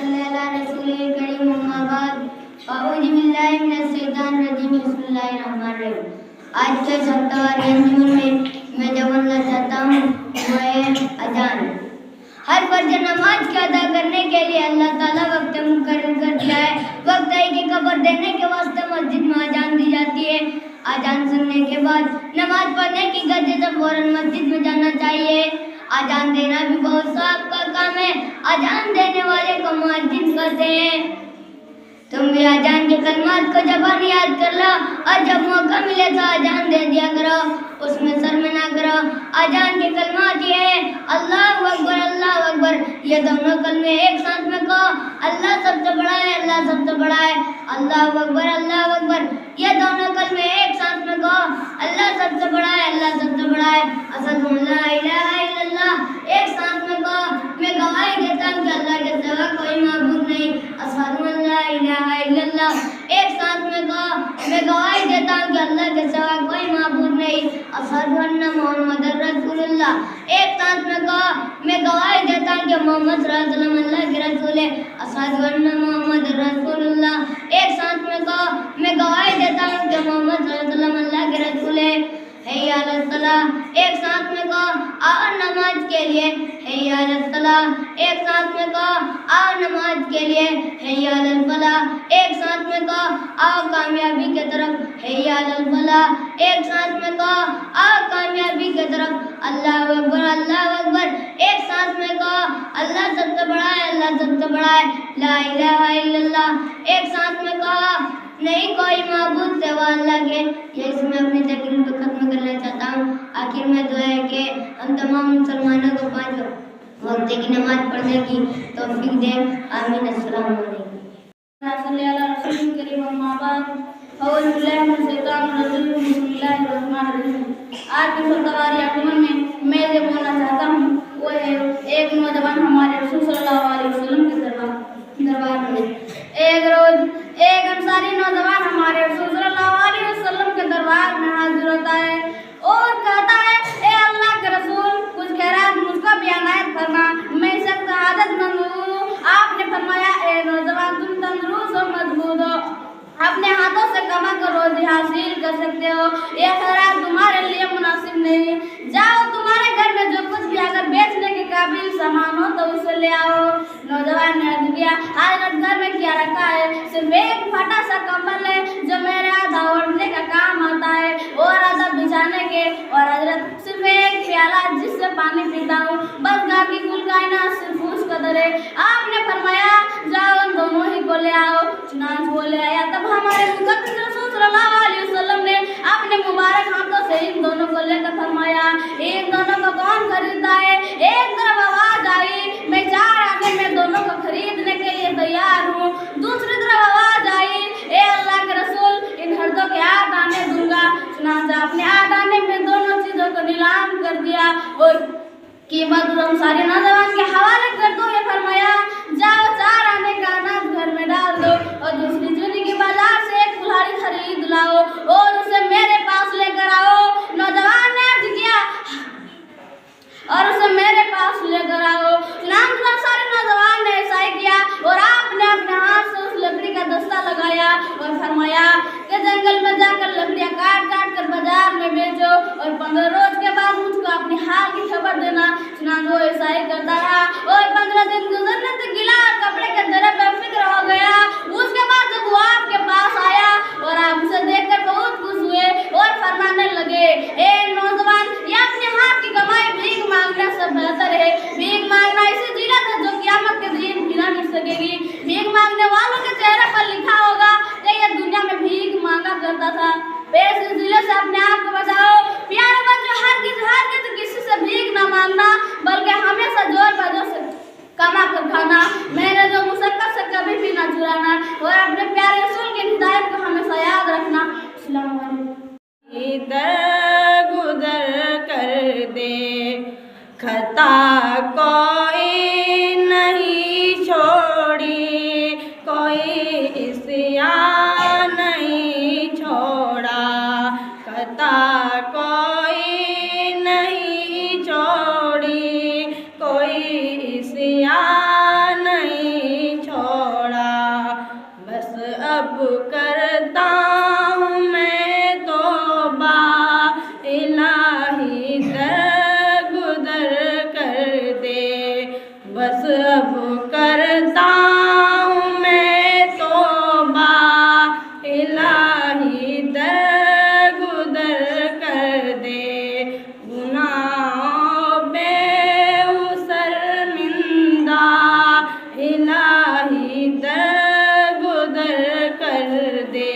सल्ली अला रसूलिल करीम अम्मा बाद अऊज़ु बिल्लाहि मिनश शैतानिर रजीम बिस्मिल्लाहिर रहमानिर रहीम। आज के सप्ताहवारी अंजुमन में मैं जो बोलना चाहता हूँ वो है अजान। हर फर्ज नमाज के अदा करने के लिए अल्लाह ताला वक्त मुकर्रर कर दिया है। वक्त है कि खबर देने के वास्ते मस्जिद में अजान दी जाती है। अजान सुनने के बाद नमाज पढ़ने की गद्दे से फौरन मस्जिद में जाना चाहिए। अजान देना भी बहुत सवाब का काम है। अजान देने वाले को मुअज्जिन कहते हैं। तुम भी अजान के कलमात को ज़बानी याद कर लो और जब मौका मिले तो अजान दे दिया करो, उसमें शर्म ना करो। अजान के कलमात ये है अल्लाहु अकबर, अल्लाहु अकबर। ये दोनों कलमे एक साथ में कहो, अल्लाह सबसे बड़ा है, अल्लाह सबसे बड़ा है। अल्लाहु अकबर, अल्लाहु अकबर। ये दोनों कलमे एक साथ में कहो, अल्लाह सबसे बड़ा है, अल्लाह सबसे बड़ा है। अशहदु अल्ला इलाहा इल्लल्लाह एक साथ में कहो। मैं गवाही देता हूँ कि अल्लाह के सिवा कोई माबूद नहीं। अशहदु अल्ला इलाहा इल्लल्लाह एक साथ में कहो। मैं गवाही देता हूँ कि अल्लाह के सिवा कोई माबूद नहीं। अशहदु अन्ना मुहम्मदर रसूलुल्लाह एक साथ में कहो। मैं गवाही देता हूँ कि मोहम्मद सल्लल्लाहु अलैहि वसल्लम अल्लाह के रसूल है। अशहदु अन्ना मुहम्मदर रसूलुल्लाह एक साथ में कहो। मैं गवाही देता हूँ कि मोहम्मद सल्लल्लाहु अलैहि वसल्लम अल्लाह के रसूल है। हैया अलस सलाह एक साथ में कहो, आओ नमाज के लिए। हैया अलस सलाह एक साथ में कहो, आओ नमाज के लिए। हैया अलल फलाह एक साथ में कहो, आओ कामयाबी की तरफ। हैया अलल फलाह एक साथ में कहो, आओ कामयाबी की तरफ। अल्लाहु अकबर, अल्लाहु अकबर एक साथ में कहो। अल्लाह सबसे बड़ा है, अल्लाह सबसे बड़ा है। ला इलाहा इल्लल्लाह एक साथ में कहो। नहीं कोई माबूद सिवा अल्लाह के। ये इसमें अपनी तकरीर को खत्म करना चाहता हूँ। आखिर में दुआ है कि हम तमाम मुसलमानों को 5 वक्त की नमाज पढ़ने की तौफीक दें। आमीन। अस्सलाम वालेकुम। आज की सप्ताहवारी अंजुमन में मैं जो बोलना चाहता हूँ वो है एक नौजवान हमारे रसूल सल्लल्लाहु अलैहि वसल्लम के दरबार में। एक रोज एक अंसारी नौजवान हमारे रसूल सल्लल्लाहु अलैहि वसल्लम के दरबार में हाजिर होता है और कहता है, ए अल्लाह के रसूल, कुछ खैरात मुझको भी अनायत फरमा, मैं सख्त आदतमंद हूँ। आपने फरमाया, ए नौजवान, तुम तंदुरुस्त हो, मजबूत हो, अपने हाथों से कमा कर रोजी हासिल कर सकते हो। ये खैरात तुम्हारे लिए मुनासिब नहीं। जाओ, तुम्हारे घर में जो कुछ भी अगर बेचने के काबिल सामान हो तो उसे ले आओ। नौजवान ने अर्ज किया, हजरत घर में क्या रखा है? सिर्फ एक फटा सा कंबल है जो मेरे आधा ओढ़ने का काम आता है और आधा बिछाने के, और हजरत सिर्फ एक प्याला जिससे पानी पीता हूँ, बस घर की कुल कायनात सिर्फ उस कदर है। आपने फरमाया, जाओ उन दोनों ही को ले आओ। चुनांच वो ले आया। तब हमारे मुक़द्दस रसूल सल्लल्लाहु अलैहि वसल्लम ने अपने मुबारक हाथों से इन दोनों को लेकर फरमाया, इन दोनों को कौन खरीदता है? एक तरफ आवाज आई, मैं 4 आने में दोनों को खरीदने के लिए तैयार हूँ। दूसरी तरफ आवाज आई, ए अल्लाह के रसूल, इन हर्दों के 8 आने दूंगा। चुनांचे अपने 8 आने में दोनों चीजों को नीलाम कर दिया और कीमत सारे नौजवान के हवाले कर दो। ये फरमाया, जाओ 4 आने का अनाज घर में डाल दो और दूसरी चुनी की बाजार से एक कुल्हाड़ी खरीद लाओ और उसे मेरे पास लेकर आओ। नौजवान ने अर्ज किया, और उसे मेरे पास लेकर आओ। सारे नौजवान ने ऐसा ही किया और आपने अपने हाथ से उस लकड़ी का दस्ता लगाया और फरमाया कि जंगल में जाकर लकड़ियां काट काट कर बाजार में बेचो और 15 रोज के बाद मुझको अपनी हाल की खबर देना। चुनांचे वो ऐसा ही करता रहा और 15 दिन गुजरने से गिला और कपड़े के दरे पर फिक्र हो गया। उसके बाद जब वो आपके पास आया और आप उसे देखकर बहुत खुश हुए और फरमाने लगे, ए नौजवान, ये अपने हाथ की कमाई भीख मांगने से बेहतर है। भीख मांगना ऐसी जीनत है जो क़यामत के दिन गिना नहीं सकेगी। भीख मांगने वालों के चेहरे पर लिखा होगा कि ये दुनिया में भीख मांगा करता था। इस जिले से अपने आप को बचाओ। प्यारे बच्चों, हरगिज़ किसी से भीख ना मांगना, बल्कि हमेशा जोर बजोर से कमा कर खाना। मैंने जो मुशक्क़त से कभी भी ना चुराना और अपने प्यारे रसूल की हिदायत को हमेशा याद रखना। अस्सलाम वालेकुम। इधर गुजर कर दे, खता कोई नहीं छोड़ी, कोई इस्यान नहीं छोड़ा, खता कोई नहीं छोड़ी, कोई इस्यान नहीं छोड़ा। करता हूँ मैं तौबा, इलाही दरगुदर कर दे गुनाहों पे शर्मिंदा, इलाही दरगुदर कर दे।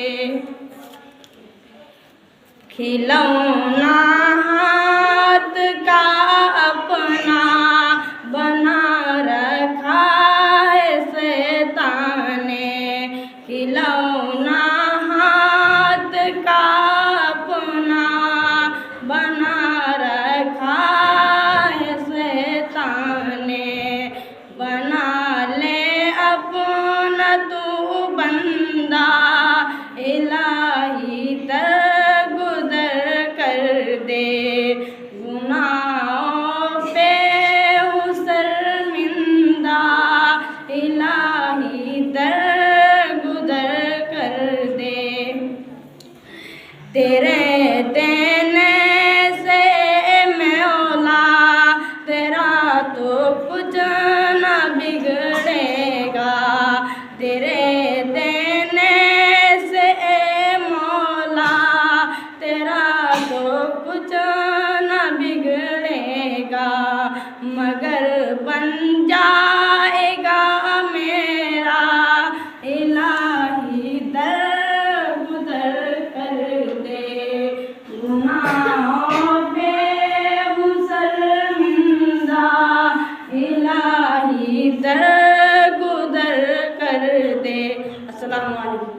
खिलौना हाथ का अपना बना रखा है शैतान ने, खिलौना हाथ का अपना बना रखा है शैतान ने। बना ले अपना तू बंदा, इलाही दरगुदर कर दे गुनाहों पे शर्मिंदा, इलाही दरगुदर कर दे। तेरे देने से मौला तेरा तो कुछ न बिगड़ेगा, तेरे देने से मौला तेरा तो कुछ न बिगड़ेगा, मगर बन जाएगा मेरा, इलाही दरगुदर कर दे गुनाहों पे शर्मिंदा, इलाही दरगुदर कर दे। अस्सलाम वालेकुम।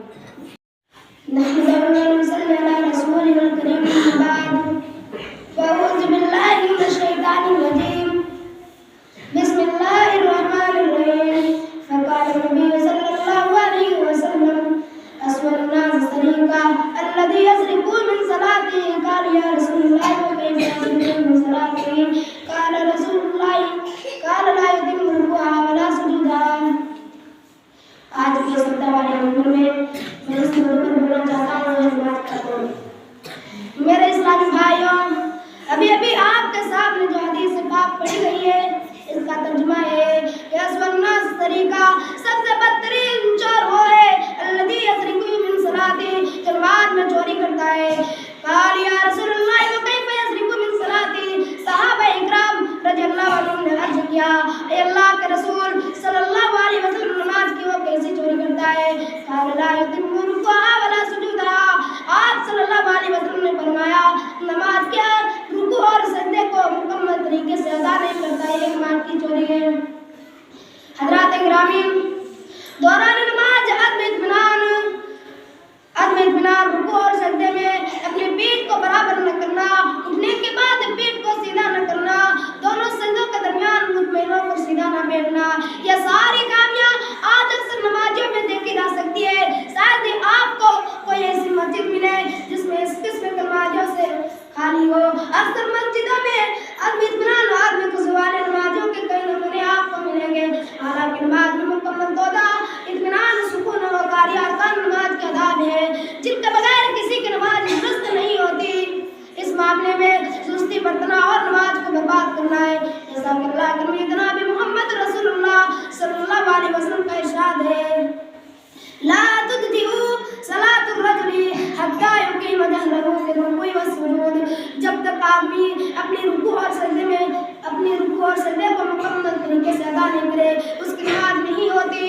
आज के सप्ताह वाले नंबर में मैं इस मुद्दे पर बोलना चाहता हूँ, बात करता हूँ। मेरे इस्लामी भाइयों, अभी अभी आपके सामने जो हदीस पाक पढ़ी गई है, इसका तर्जुमा है कि अस्वन्नास तरीका सबसे बदतरीन चोर वो है अल्लज़ी यसरिकु मिन सलाती, जो नमाज में चोरी करता है। क़ाल या रसूलल्लाह व कैफ़ यसरिकु मिन सलाती, सहाबा इकराम रज़ियल्लाहु अन्हुम ने अर्ज़ किया, ऐ अल्लाह के रसूल सल्लल्लाहु अलैहि वसल्लम, नमाज की वो कैसे चोरी करता है? क़ाल ला युतिम्मु रुकुअहा वला सुजूदहा, आप सल्लल्लाहु अलैहि वसल्लम ने फरमाया, नमाज के रुकू और सजदे को मुकम्मल तरीके से अदा नहीं करता है, नमाज की चोरी है। हज़रात गिरामी, दौरान नमाज अदम इत्मीनान रुकू और सजदे में अपनी पीठ को बराबर न करना, उठने के बाद पीठ को सीधा न करना, दोनों सजदों के दरमियान मुतमईन होकर सीधा न बैठना, यह सारी कामियां आज अक्सर नमाजियों में देखी जा सकती है। शायद ही आपको कोई ऐसी मस्जिद मिले जिसमें इस किस्म के नमाजियों से खाली हो। अक्सर मस्जिदों में इत्मीनान आदमी को सवाले नमाजियों के कई नमूने आपको मिलेंगे। हालांकि नमाज में मुकम्मल तौबा, इत्मीनान, सुकून और वक़ारियत नमाज के आदाब है, जिनके बगैर किसी की नमाज दुरुस्त नहीं होती। इस मामले में सुस्ती बरतना और नमाज को बर्बाद करना है, जैसा कि अल्लाह के नबी जनाब मोहम्मद रसूलुल्लाह सल्लल्लाहु अलैहि वसल्लम का इरशाद है, ला तुददिउ सलातुर रजुली हत्ता युकीम जहरहु फिर रुकुई व सुजूद, जब तक आदमी अपने रुकू और सजदे को मुकम्मल तरीके से अदा नहीं करे, उसकी नमाज नहीं होती।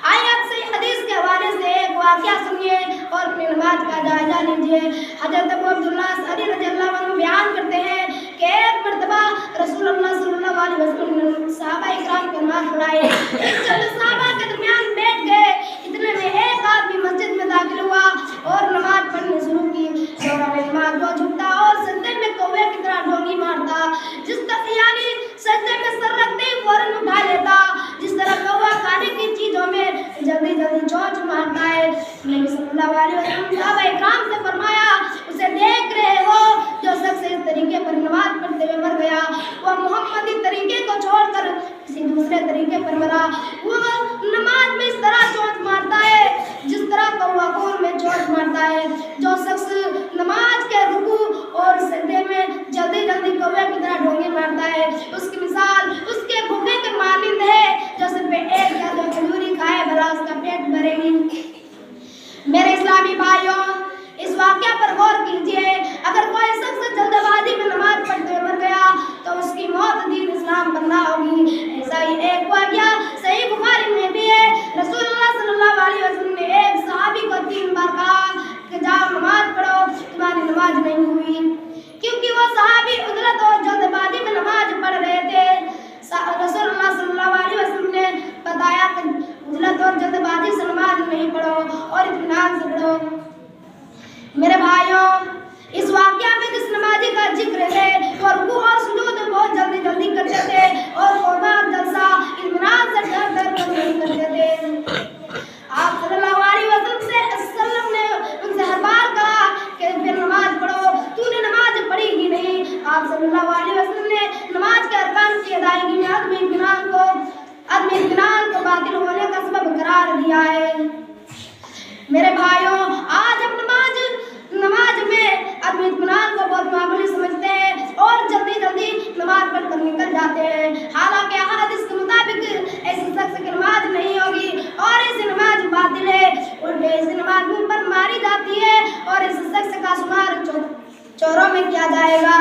आइए आप सही हदीस के हवाले से एक वाक़या सुनिए और अपनी नमाज का जायजा लीजिए। हज़रत अबू अब्दुल्ला अंसारी रज़ियल्लाहु अन्हु बयान करते हैं कि एक मर्तबा रसूलुल्लाह सल्लल्लाहु अलैहि वसल्लम ने सहाबा इकराम को नमाज पढ़ाई। एक चंद सहाबा के दरमियान बैठ गए, इतने में एक आदमी मस्जिद में दाखिल हुआ और नमाज पढ़नी शुरू की। दौरान नमाज वो झुकता और सजदे में कौवे की तरह ढोंगी मारता, जिस तरह यानी सजदे में सर रखते ही फौरन उठा लेता, जिस तरह कौवा खाने की चीजों में जल्दी जल्दी चोंच मारता है। नबी सल्लल्लाहु अलैहि वसल्लम सहाबा इकराम से फरमाया, उसे देख रहे हो जो शख्स इस तरीके पर नमाज पढ़ते हुए मर गया, वह मोहम्मदी तरीके को छोड़कर किसी दूसरे तरीके पर मरा, वो गफलत और जल्दबाजी से नमाज नहीं पढ़ो और इत्मीनान से पढ़ो। मेरे भाइयों, इस वाक़या में जिस नमाजी का जिक्र है वो रुकू और सुजूद बहुत जल्दी जल्दी करते थे और तौबा और जलसा इत्मीनान से डर डर कर नहीं करते थे। आप सल्लल्लाहु अलैहि वसल्लम ने उनसे हर बार कहा कि फिर नमाज पढ़ो, तूने नमाज पढ़ी ही नहीं। आप सल्लल्लाहु अलैहि वसल्लम ने नमाज के अरकान की अदायगी में अदम इत्मीनान को बातिल होने का सबब करार दिया है। मेरे भाइयों, आज हम नमाज में अदम इत्मीनान को बहुत मामूली समझते हैं और जल्दी जल्दी नमाज पढ़कर निकल जाते हैं। हालांकि हदीस के मुताबिक ऐसे शख्स की नमाज नहीं होगी और ऐसी नमाज बातिल है। उल्टे ऐसी नमाज मुंह पर मारी जाती है और इस शख्स का शुमार चोरों में किया जाएगा।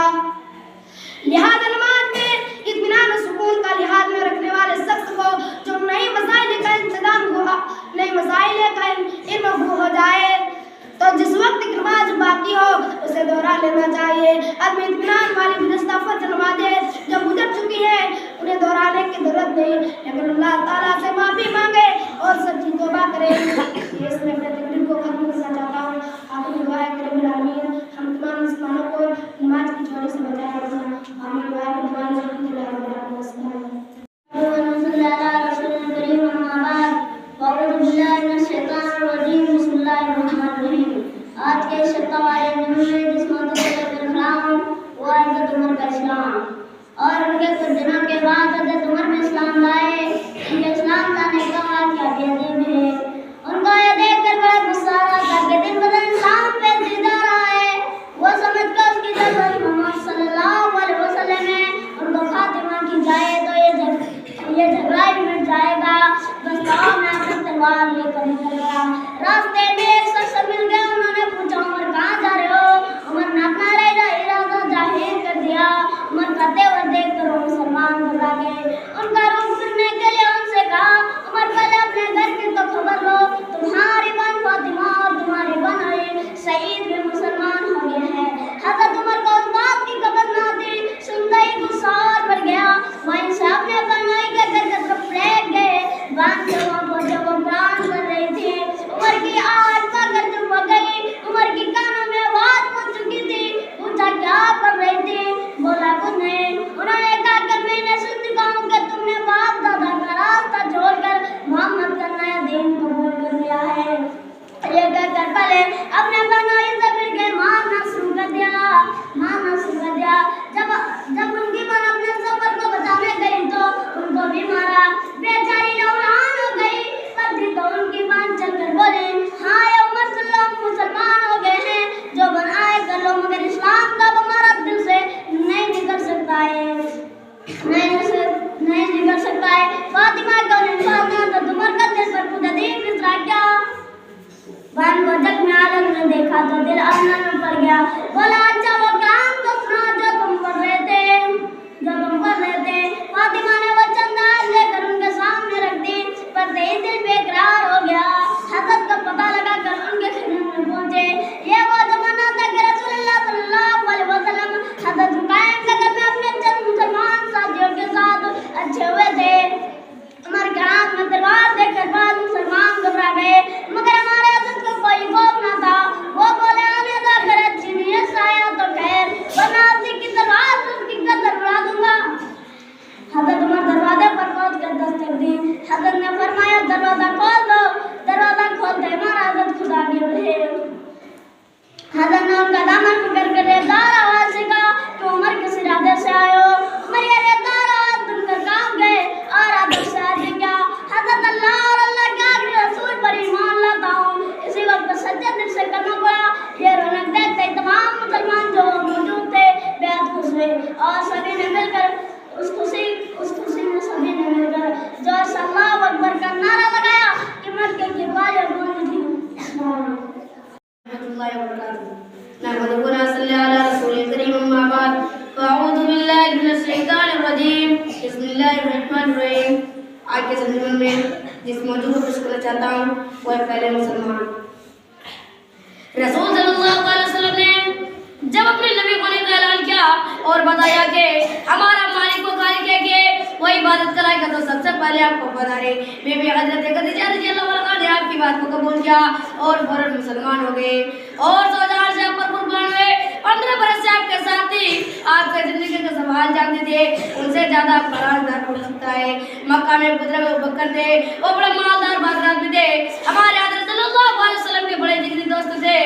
लिहाजा नमाज में इत्मीनान और सुकून का लिहाज में रखने वाले शख्स को जो नई मसाइल का इल्म हो जाए तो जिस वक्त की नमाज बाकी हो उसे दोहरा लेना चाहिए। अब इत्मीनान वाली गुज़श्ता फर्ज नमाजें जो गुजर चुकी है उन्हें दोहराने की जरूरत नहीं, लेकिन अल्लाह ताला से माफ़ी मांगे और सच्ची तौबा करें। ये इसमें अपने तकरीर को खत्म करना चाहता हूँ। आपकी दुआ है कि रब्बुल आलमीन हम तमाम मुसलमानों को नमाज की चोरी से बचाए रखना। आमीन। दुआ है दुआ आज के शब्दावारे में जिस मौजूद पर कर रहा हूँ वो हज़रत उमर का इस्लाम और उनके कुछ दिनों के बाद हज़रत उमर में इस्लाम लाए। उनके इस्लाम लाने का वाक़या अजीब है। उनको यह देखकर बड़ा गुस्सा आ रहा था कि दिन ब दिन इस्लाम फैलता जा रहा है। वो समझकर उसकी तरफ मोहम्मद सल्लल्लाहु अलैहि वसल्लम ने उनको खातिमा की जाए तो ये झगड़ा ही मिट जाएगा। बस गाँव में आकर तलवार लेकर निकल गया। रास्ते में एक शख्स मिल गया। उन्होंने पूछा, उमर कहाँ जा रहे हो? उमर ने अपना इरादा जाहिर कर दिया। उमर कहते हुए देखकर वो मुसलमान घबरा गए। उनका रुख फिरने के लिए उनसे कहा, उमर पहले अपने घर की तो खबर लो। तुम्हारी बहन फातिमा और तुम्हारी बहन सईद भी मुसलमान हो गए हैं। हज़रत उमर को उस बात की खबर न थी। सुनते ही गुस्सा और बढ़ गया। वहीं से अपने बहनोई के घर की तरफ फेंक गए। बांध से वहाँ पहुँचे, वो प्राण कर रही थी। उमर की आवाज़ पाकर चुप हो गई। उमर की कानों में आवाज़ पहुँच चुकी थी। पूछा, क्या कर रही थी? बोला, कुछ नहीं। उन्होंने कहा कि मैंने सुन चुका हूँ कि तुमने बाप दादा का रास्ता छोड़कर मोहम्मद का नया दीन कबूल कर लिया है। ये कहकर पहले अपने बहनोई से मिल के मारना शुरू कर दिया। जब उनकी बहन अपने सफर को बचाने गई तो उनको भी मारा। बेचारी लौलान हो गई। पर तो उनकी बहन चलकर बोले, हाँ ये उमर से लोग मुसलमान हो गए हैं, जो बनाए कर लो, मगर इस्लाम का हमारा दिल से नहीं निकल सकता है। फातिमा का तो उमर का दिल पर खुद अजीब मिसरा क्या। बहन को जख्मी हालत में देखा तो दिल आनंद में पड़ गया। बोला, अच्छा वो काम तो सुना जो तुम कर रहे थे। फातिमा ने वो चंद आयत लेकर उनके सामने रख दी। पर तेज दिल बेकरार हो गया। हज़रत का पता लगा कर उनके खिदमत में पहुंचे। ये वो जमाना था कि रसूलुल्लाह सल्लल्लाहु अलैहि वसल्लम हज़रत कायम नगर में अपने चंद मुसलमान साथियों के साथ अच्छे हुए थे। उमर के हाथ में तलवार देखकर बाद मुसलमान घबरा गए, मगर हमारे हज़रत को कोई खौफ न था। वो बोले, आने दो, अगर अच्छी नीयत से आया तो खैर, वरना आपकी की तलवार से उसकी गर्दन उड़ा दूंगा। हज़रत उमर दरवाजे पर पहुंचकर दस्तक दी। हज़रत ने फरमाया, दरवाजा खोल दो। दरवाजा खोलते हमारा हज़रत खुदा गिर रहे। हज़रत ने उनका दामन पकड़ कर रेदार आवाज से कहा कि उमर किस इरादे से आए हो? उमर ये रेदार आवाज सुनकर कांप गए और हज़रत से आगे क्या? हज़रत अल्लाह और अल्लाह के आखिरी रसूल पर ईमान लाता हूँ। इसी वक्त सच्चे दिल से करना पड़ा। ये रौनक देखते तमाम मुसलमान जो मौजूद थे बेहद खुश हुए और सभी ने मिलकर उस खुशी में सभी ने मिलकर जो अल्लाहु अकबर का नारा लगाया कि मक्के की बारियां गूंजी थी। आज के संदर्भ में जिस मौजूद को पेश करना चाहता हूँ वो है पहले मुसलमान। रसूल सल्लल्लाहु अलैहि वसल्लम ने जब अपने नबी को ऐलान किया और बताया कि हमारा मालिक को खाली किया कि वो इबादत कराएगा तो सबसे पहले आपको बता रहे मैं भी हज़रत खदीजा की बात को कबूल किया और फौरन मुसलमान हो गए। और 2000 से ऊपर कुर्बान हुए। 15 बरस से आपके साथी आपके जिंदगी के सवाल जानते थे, उनसे ज्यादा फराजदार हो सकता है। मक्का में बुजुर्ग अबू बकर थे, वो बड़ा मालदार बादशाह भी थे, हमारे हज़रत सल्लल्लाहु अलैहि वसल्लम के बड़े जिगरी दोस्त थे।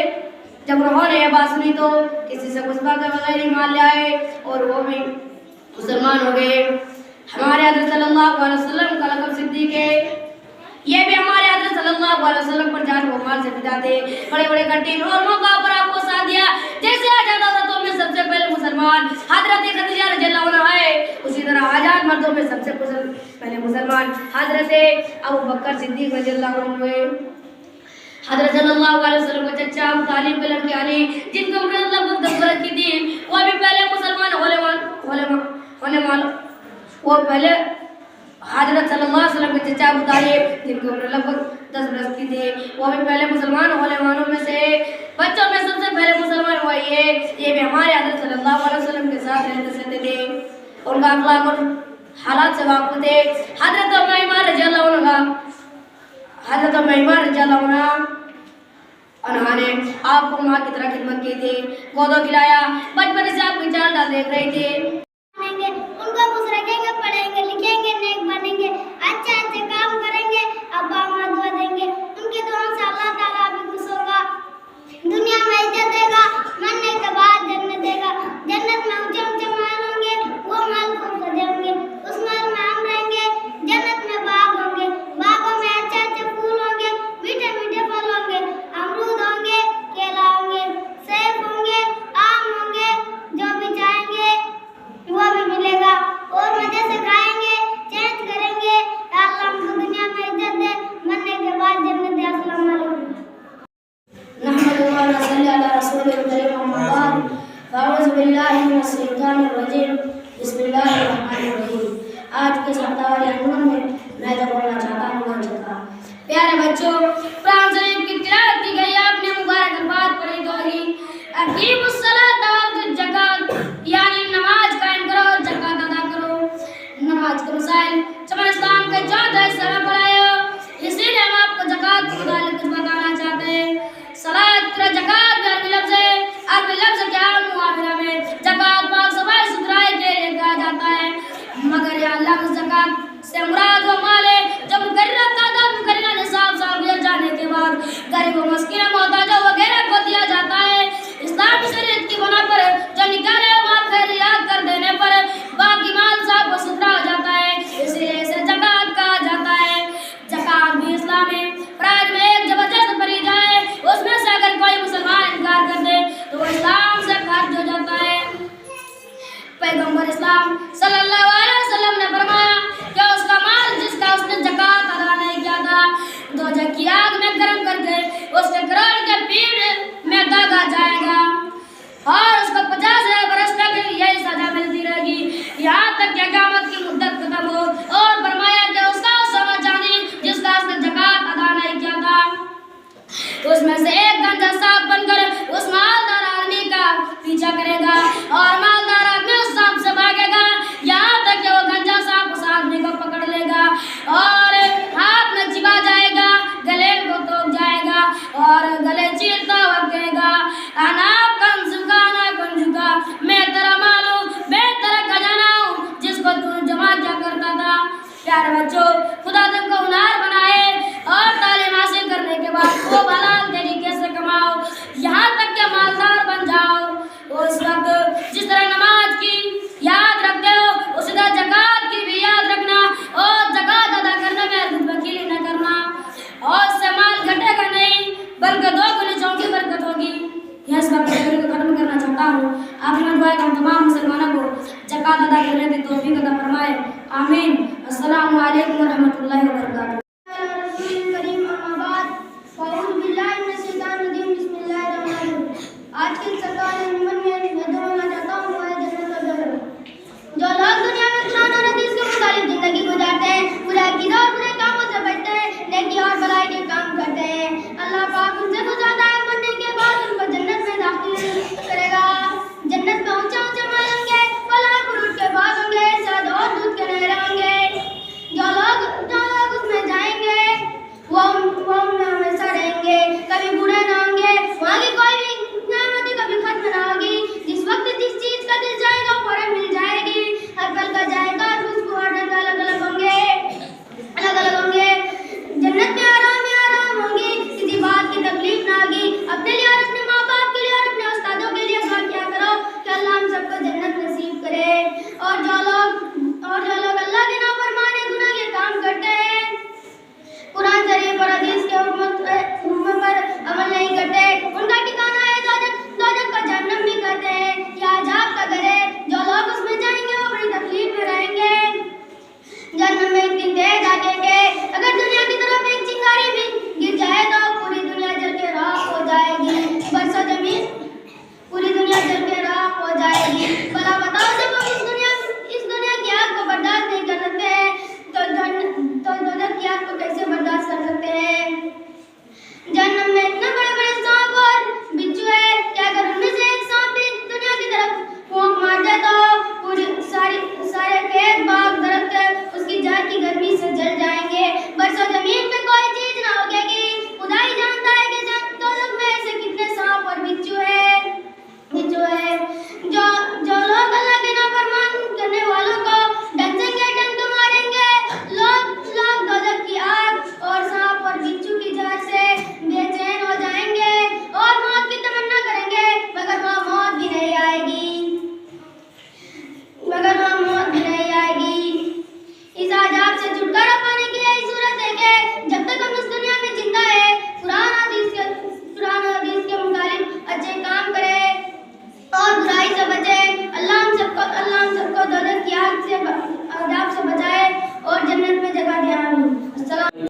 जब उन्होंने ये बात सुनी तो किसी से कुछ बात वगैरह मान लिया है और वो भी मुसलमान हो गए। हमारे हज़रत सल्लल्लाहु अलैहि वसल्लम का लक़ब सिद्दीक़ है। ये भी हमारे हज़रत सल्लल्लाहु अलैहि वसल्लम पर जान व माल से फिदा थे। बड़े बड़े कठिन और मौका पर आपको साथ दिया। जैसे आजाद औरतों में सबसे पहले मुसलमान हज़रत खदीजा रज़ियल्लाहु अन्हा है, उसी तरह आजाद मर्दों में सबसे पहले मुसलमान हज़रत अबू बकर सिद्दीक़ रज़ियल्लाहु अन्हु है। हज़रत सल्लल्लाहु अलैहि वसल्लम का चचा अबू तालिब के लड़के अली, जिनको उम्र लगभग 10 बरस की थी, वो भी पहले मुसलमान होने वाले वो पहले हज़रत सल्लल्लाहु अलैहि वसल्लम के चचा अबू तालिब, जिनकी उम्र लगभग 10 बरस की थी, वो भी पहले मुसलमान होने वालों में से बच्चों में सबसे पहले मुसलमान हुआ ये भी हमारे हज़रत सल्लल्लाहु अलैहि वसल्लम के साथ रहते थे। उनका अखलाक और हालात से वाक़िफ़ थे। हज़रत उमैमा रज़ियल्लाहु अन्हा ने आपको माँ की तरह खिदमत की थी, गोदो खिलाया, बचपन से आप विचार डाल देख रहे थे। उनको खुश रखेंगे, पढ़ेंगे, लिखेंगे, नेक बनेंगे, अच्छे अच्छे काम करेंगे, अब्बा अम्मा दुआ देंगे। उनकी दुआ से अल्लाह ताला भी खुश होगा, दुनिया में इज्जत देगा, मरने के बाद जन्नत देगा। जन्नत में ऊंचे ऊंचे महल होंगे, वो महल खूब सजे होंगे, उस महल में हम रहेंगे। जन्नत में बाग होंगे, बागों में अच्छे अच्छे फूल होंगे, मीठे मीठे फल होंगे, अमरूद होंगे, केला होंगे, सेब होंगे, आम होंगे, जो भी चाहेंगे वो भी मिलेगा और मजे से खाएंगे, चेंज करेंगे। अल्लाह हमको दुनिया में इज्जत दे, मरने के बाद जन्नत दे। अस्सलाम वालेकुम। नहमदुहु व नसल्ली अला रसूलिल करीम अम्मा बाद। अऊज़ु बिल्लाहि मिनश शैतानिर रजीम। बिस्मिल्लाहिर रहमानिर रहीम। आज के सप्ताह अंजुमन में मैं जो बोलना चाहता हूँ वो चलता। प्यारे बच्चों, कुरान शरीफ की तिलावत की गई, आपने मुबारक अल्फाज पढ़ी होगी। अकीमुस सलात व आतुज ज़कात, यानी नमाज कायम करो, ज़कात अदा करो। नमाज के मसाइल जब इस्लाम के 14 हिस्से में पढ़ाए हो, इसीलिए हम आपको ज़कात के मुतालिक कुछ बताना चाहते हैं। सलात और ज़कात भी अरबी लफ्ज़ है। अरबी लफ्ज़ के मुआविरा में ज़कात पाक सफाई सुथराई के लिए कहा जाता है, मगर यह लफ्ज़ ज़कात से मुराद वो माल है जो मुकर्रर तादाद मुकर्रर निसाब साल गुजर जाने के बाद गरीबों, मस्कीनों, मोहताजों वगैरह को दिया जाता है। इस्लामी शरीयत की बना पर जो निकाले माल खैरियत कर देने पर बाकी माल साफ व सुथरा हो जाता है, इसलिए इसे ज़कात कहा जाता है। ज़कात भी इस्लामी फराइज़ में एक जबरदस्त पड़ी जाए, उसमें से अगर कोई मुसलमान इनकार कर दे तो वो इस्लाम से खारिज हो जाता है। पैगंबर इस्लाम सल्लल्लाहु अलैहि वसल्लम ने फरमाया कि उसका माल जिसका उसने ज़कात अदा नहीं किया था, दोज़ख की आग में गर्म करके उसके करोड़ के पीठ में दागा जाएगा और उसको 50,000 बरस तक यही सजा मिलती रहेगी, यहाँ तक कि क़यामत की मुद्दत खत्म हो। और फरमाया कि उसका सोना चांदी जिसका उसने ज़कात अदा नहीं किया था, उसमें से एक गंजा सांप बनकर उस मालदार आदमी का पीछा करेगा और मालदार आदमी उस सांप से भागेगा, यहाँ तक कि वो गंजा सांप उस आदमी को पकड़ लेगा और हाथ में चिपा जाएगा, गले को तोड़ जाएगा और गले चीरता हुआ कहेगा, आना कंजुका ना कंजुका, मैं तेरा मालूम, मैं तेरा खजाना हूँ जिसको तू जमा क्या करता था। प्यारे बच्चों, खुदा तुमको हुनर बनाए और तालीम हासिल करने के बाद वो हलाल तरीके से कमाओ, यहाँ तक कि मालदार बन जाओ। उस वक्त जिस तरह नमाज की याद रखते हो, उसी तरह ज़कात की भी याद रखना और ज़कात अदा करने में वकीली न करना, और उससे माल घटेगा नहीं बल्कि 2 गुनी चौकी बरकत होगी। यह इस वक्त को खत्म करना चाहता हूँ। आपने दुआ हम तमाम मुसलमानों को ज़कात अदा करने की तौफीक अता फरमाए। आमीन। अस्सलामु अलैकुम व रहमतुल्लाहि व बरकातहू।